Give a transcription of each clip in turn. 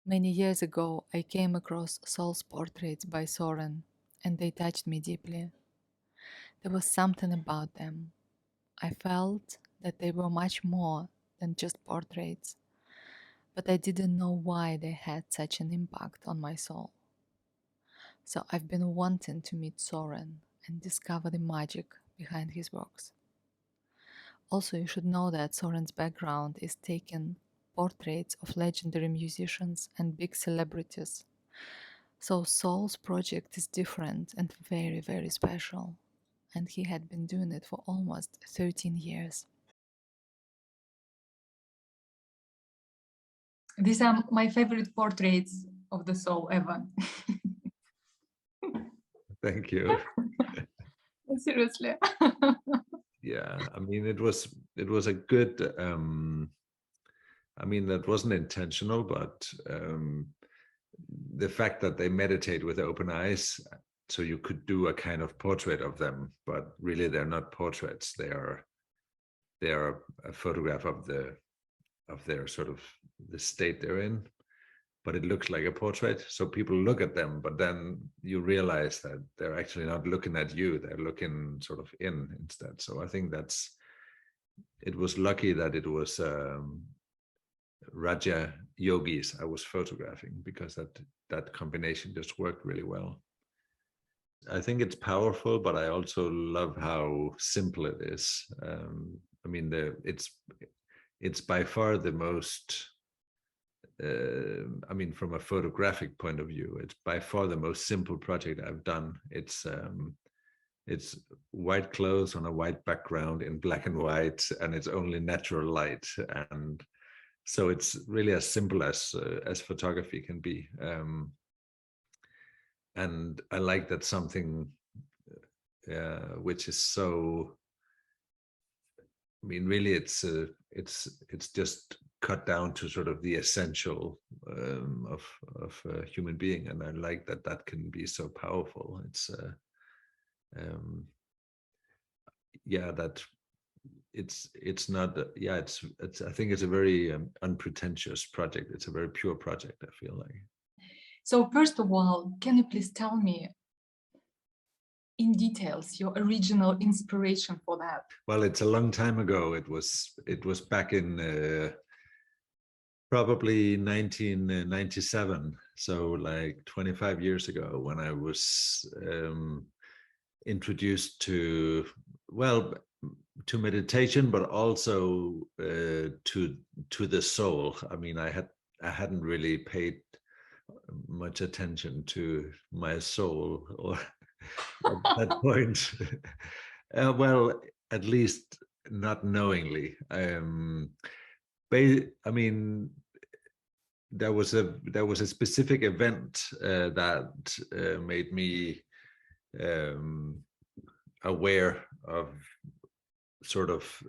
Many years ago, I came across Soul's portraits by Soren, and they touched me deeply. There was something about them. I felt that they were much more than just portraits, but I didn't know why they had such an impact on my soul. So I've been wanting to meet Soren and discover the magic behind his works. Also, you should know that Soren's background is taking portraits of legendary musicians and big celebrities. So Soul's project is different and very, very special. And he had been doing it for almost 13 years. These are my favorite portraits of the soul ever. Thank you. Seriously. Yeah, I mean, it was a good. I mean, that wasn't intentional, but the fact that they meditate with open eyes, so you could do a kind of portrait of them, but really they're not portraits. They are a photograph of their sort of the state they're in, but it looks like a portrait. So people look at them, but then you realize that they're actually not looking at you. They're looking sort of in instead. So I think it was lucky that it was Raja Yogis I was photographing, because that combination just worked really well. I think it's powerful, but I also love how simple it is. I mean, it's by far the most. I mean, from a photographic point of view, it's by far the most simple project I've done. It's white clothes on a white background in black and white, and it's only natural light, and so it's really as simple as photography can be. And I like that something which is so. I mean, really, it's just cut down to sort of the essential of a human being, and I like that can be so powerful. It's that it's not it's I think it's a very unpretentious project. It's a very pure project, I feel like. So first of all, can you please tell me in details your original inspiration for that? Well, it's a long time ago. It was back in probably 1997, so like 25 years ago, when I was introduced to meditation, but also to the soul. I mean, I hadn't really paid much attention to my soul or at that point. Well, at least not knowingly. I mean, there was a specific event that made me aware of sort of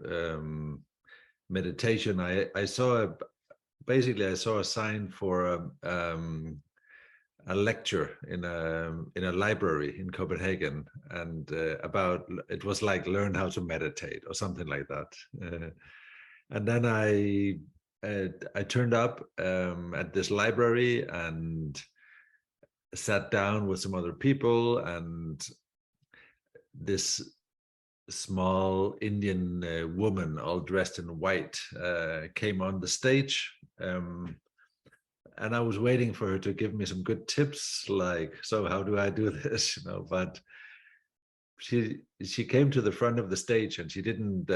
meditation. I saw a sign for a lecture in a library in Copenhagen, and about it was like learn how to meditate or something like that. And then I turned up at this library and sat down with some other people, and this small Indian woman, all dressed in white, came on the stage. And I was waiting for her to give me some good tips, like, so how do I do this? But she came to the front of the stage, and she didn't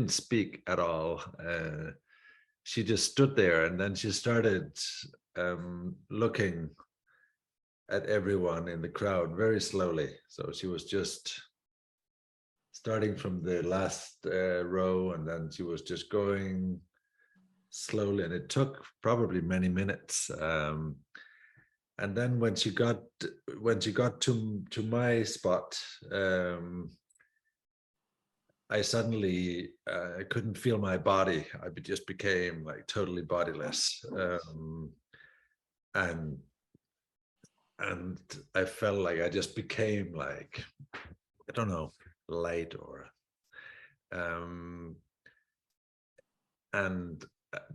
speak at all. She just stood there, and then she started looking at everyone in the crowd very slowly. So she was just starting from the last row, and then she was just going slowly, and it took probably many minutes. And then when she got to my spot, I suddenly couldn't feel my body. I just became like totally bodiless, and I felt like I just became like, I don't know, light or and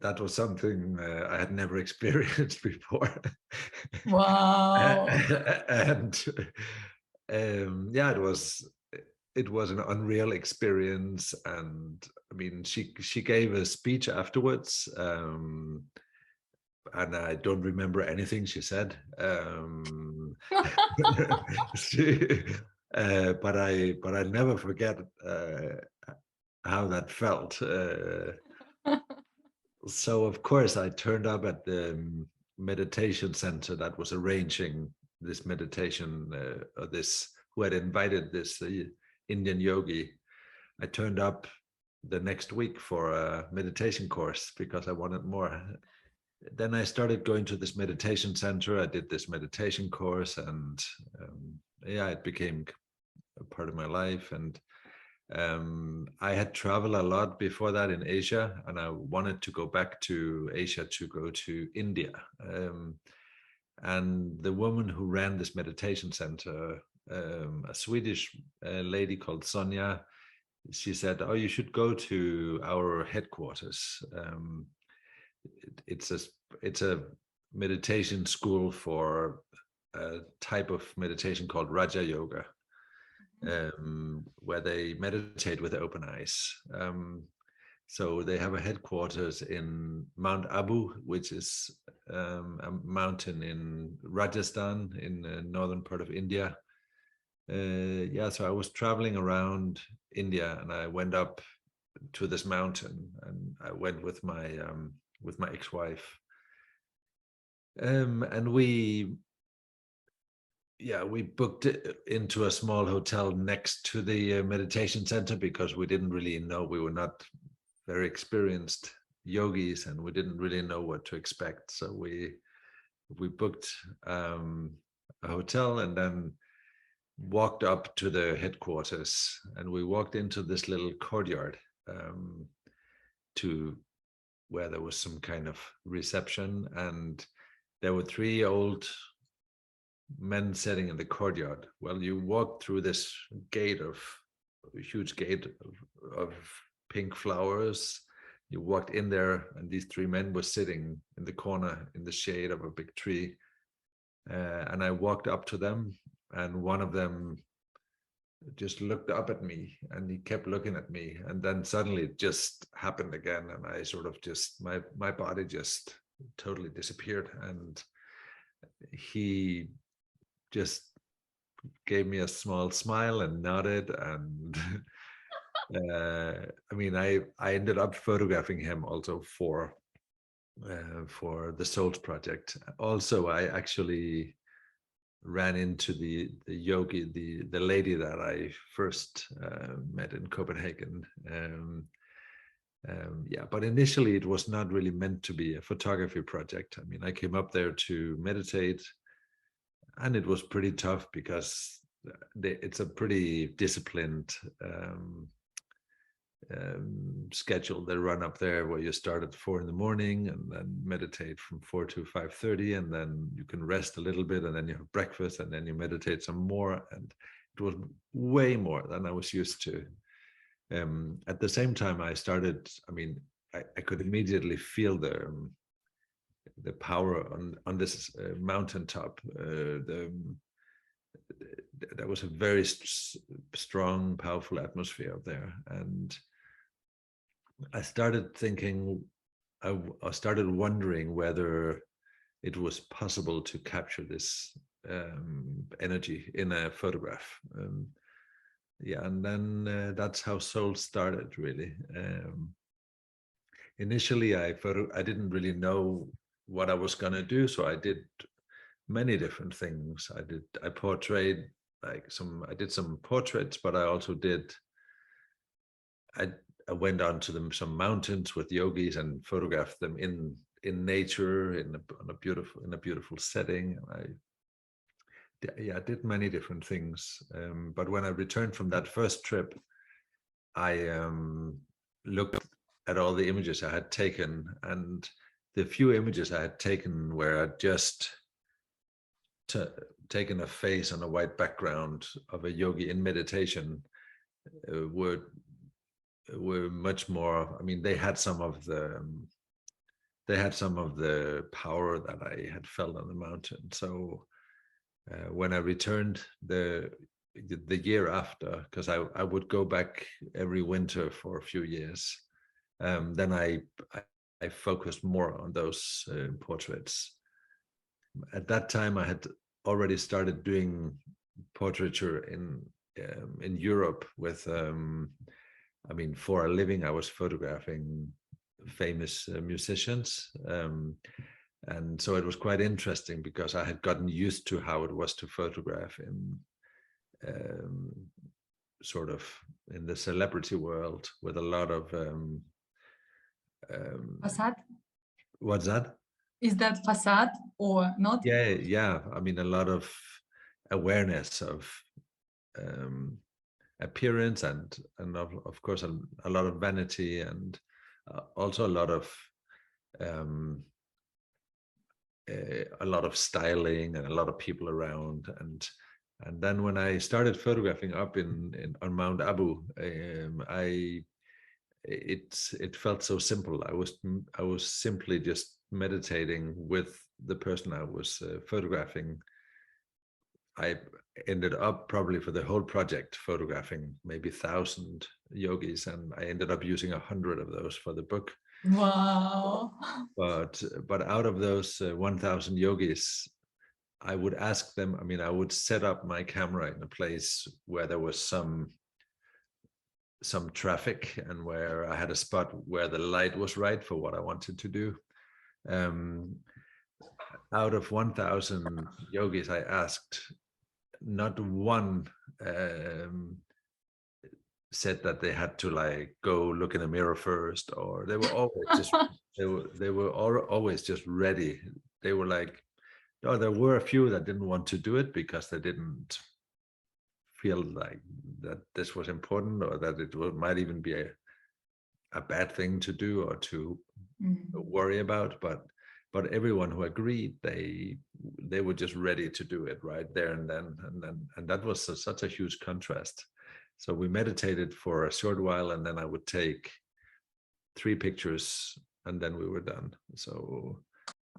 that was something I had never experienced before. Wow. And yeah, it was an unreal experience. And I mean, she gave a speech afterwards, and I don't remember anything she said. she, but I never forget how that felt. So of course I turned up at the meditation center that was arranging this meditation, this who had invited this Indian yogi. I turned up the next week for a meditation course because I wanted more. Then I started going to this meditation center. I did this meditation course, and yeah, it became a part of my life. And I had traveled a lot before that in Asia, and I wanted to go back to Asia to go to India. And the woman who ran this meditation center, a Swedish lady called Sonia, she said, "Oh, you should go to our headquarters. It's a meditation school for a type of meditation called Raja Yoga, where they meditate with open eyes. So they have a headquarters in Mount Abu, which is a mountain in Rajasthan, in the northern part of India. Yeah, so I was traveling around India, and I went up to this mountain, and I went with my ex-wife, and we booked it into a small hotel next to the meditation center because we didn't really know. We were not very experienced yogis, and we didn't really know what to expect. So we booked a hotel and then walked up to the headquarters, and we walked into this little courtyard to where there was some kind of reception, and there were 3 old men sitting in the courtyard. Well, you walk through this gate of a huge gate of pink flowers. You walked in there, and these 3 men were sitting in the corner in the shade of a big tree. And I walked up to them, and one of them just looked up at me, and he kept looking at me, and then suddenly it just happened again, and I sort of just my body just totally disappeared, and he just gave me a small smile and nodded, and I mean, I ended up photographing him also for the Souls project. Also, I actually ran into the yogi, the lady that I first met in Copenhagen. Yeah, but initially it was not really meant to be a photography project. I mean, I came up there to meditate, and it was pretty tough because it's a pretty disciplined schedule they run up there, where you start at 4 in the morning and then meditate from 4 to 5:30, and then you can rest a little bit, and then you have breakfast, and then you meditate some more. And it was way more than I was used to. At the same time, I started, I mean, I could immediately feel the power on this mountaintop. There was a very strong, powerful atmosphere up there, and I started thinking, I started wondering whether it was possible to capture this energy in a photograph. Yeah, and then that's how Soul started, really. Initially, I didn't really know what I was gonna do, so I did many different things. I did some portraits, but I also I went on to some mountains with yogis and photographed them in nature, in a beautiful setting. I did many different things. But when I returned from that first trip, I looked at all the images I had taken, and the few images I had taken where I just taken a face on a white background of a yogi in meditation were much more. I mean, they had some of the they had some of the power that I had felt on the mountain. So when I returned the year after, because I would go back every winter for a few years, then I focused more on those portraits. At that time, I had already started doing portraiture in Europe with, I mean, for a living, I was photographing famous musicians. And so it was quite interesting because I had gotten used to how it was to photograph in sort of in the celebrity world with a lot of Facade? what's that? Is that facade or not? Yeah. I mean, a lot of awareness of appearance and of course a lot of vanity and also a lot of styling and a lot of people around. And then when I started photographing up in on Mount Abu, it felt so simple. I was simply just meditating with the person I was photographing. I ended up probably for the whole project photographing maybe 1,000 yogis, and I ended up using 100 of those for the book. Wow. But out of those 1,000 yogis, I would ask them, I mean, I would set up my camera in a place where there was some traffic and where I had a spot where the light was right for what I wanted to do. Out of 1,000 yogis I asked, not one said that they had to like go look in the mirror first, or they were always just they were always just ready. They were like, no, there were a few that didn't want to do it because they didn't feel like that this was important, or that it might even be a bad thing to do or to worry about. But everyone who agreed, they were just ready to do it right there and then. And that was such a huge contrast. So we meditated for a short while, and then I would take 3 pictures, and then we were done. So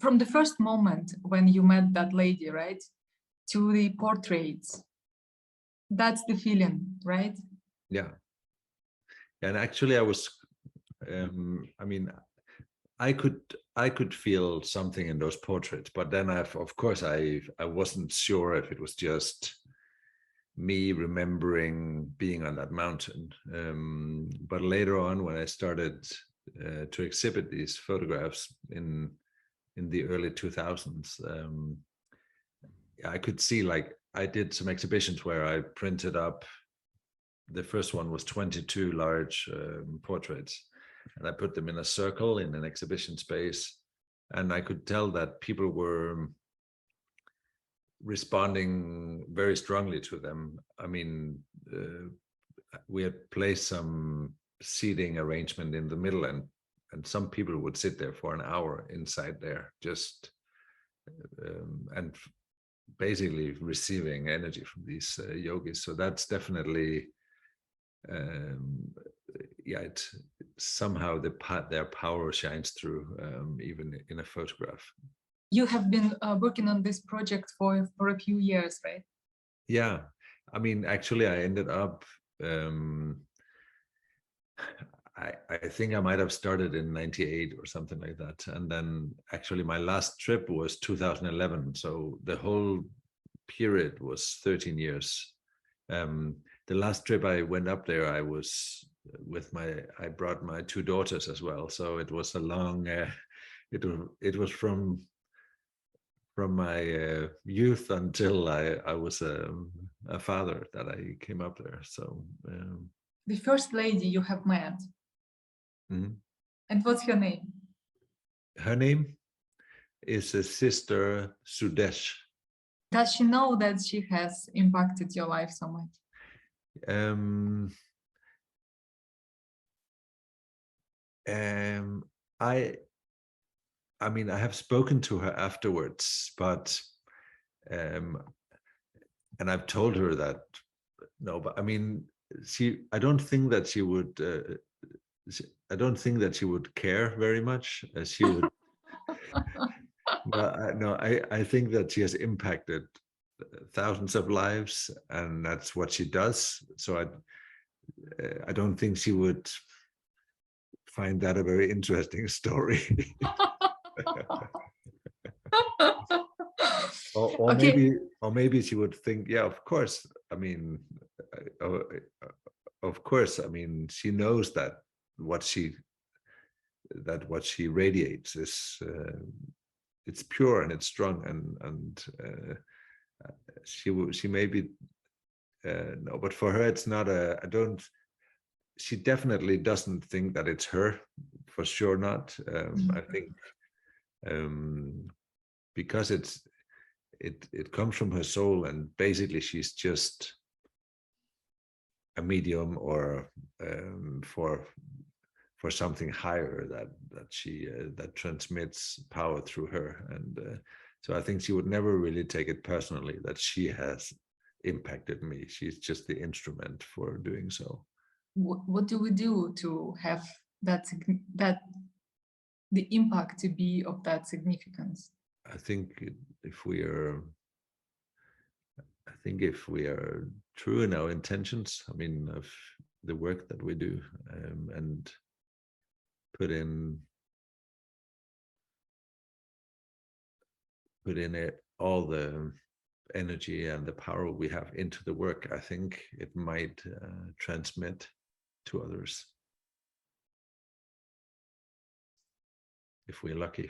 from the first moment when you met that lady, right, to the portraits, that's the feeling, right? Yeah. And actually I was I mean, I could feel something in those portraits, but then of course I wasn't sure if it was just me remembering being on that mountain. But later on, when I started to exhibit these photographs in the early 2000s, I could see, like, I did some exhibitions where I printed up. The first one was 22 large portraits, and I put them in a circle in an exhibition space, and I could tell that people were responding very strongly to them. I mean, we had placed some seating arrangement in the middle, and some people would sit there for an hour inside there, just and basically receiving energy from these yogis. So that's definitely it somehow their power shines through, even in a photograph. You have been working on this project for a few years, right? Yeah, I mean, actually I ended up I think I might have started in 98 or something like that, and then actually my last trip was 2011, so the whole period was 13 years. The last trip I went up there, I was with I brought my 2 daughters as well, so it was a long it was from my youth until I was a father that I came up there. So The first lady you have met, and what's her name? Her name is Sister Sudesh. Does she know that she has impacted your life so much? I mean, I have spoken to her afterwards, but and I've told her that no, but I mean, I don't think that she would. I don't think that she would care very much. She would. I think that she has impacted thousands of lives, and that's what she does. So I don't think she would find that a very interesting story. Or Okay. maybe she would think, yeah, of course. I mean, of course. I mean, she knows that what she radiates is it's pure and it's strong, and she maybe no, but for her it's not a. I don't. She definitely doesn't think that it's her, for sure not. I think because it comes from her soul, and basically she's just a medium, or for something higher that transmits power through her. And so I think she would never really take it personally that she has impacted me. She's just the instrument for doing so. What do we do to have that the impact to be of that significance? I think if we are true in our intentions, I mean, of the work that we do, and put in it all the energy and the power we have into the work, I think it might transmit to others, if we're lucky.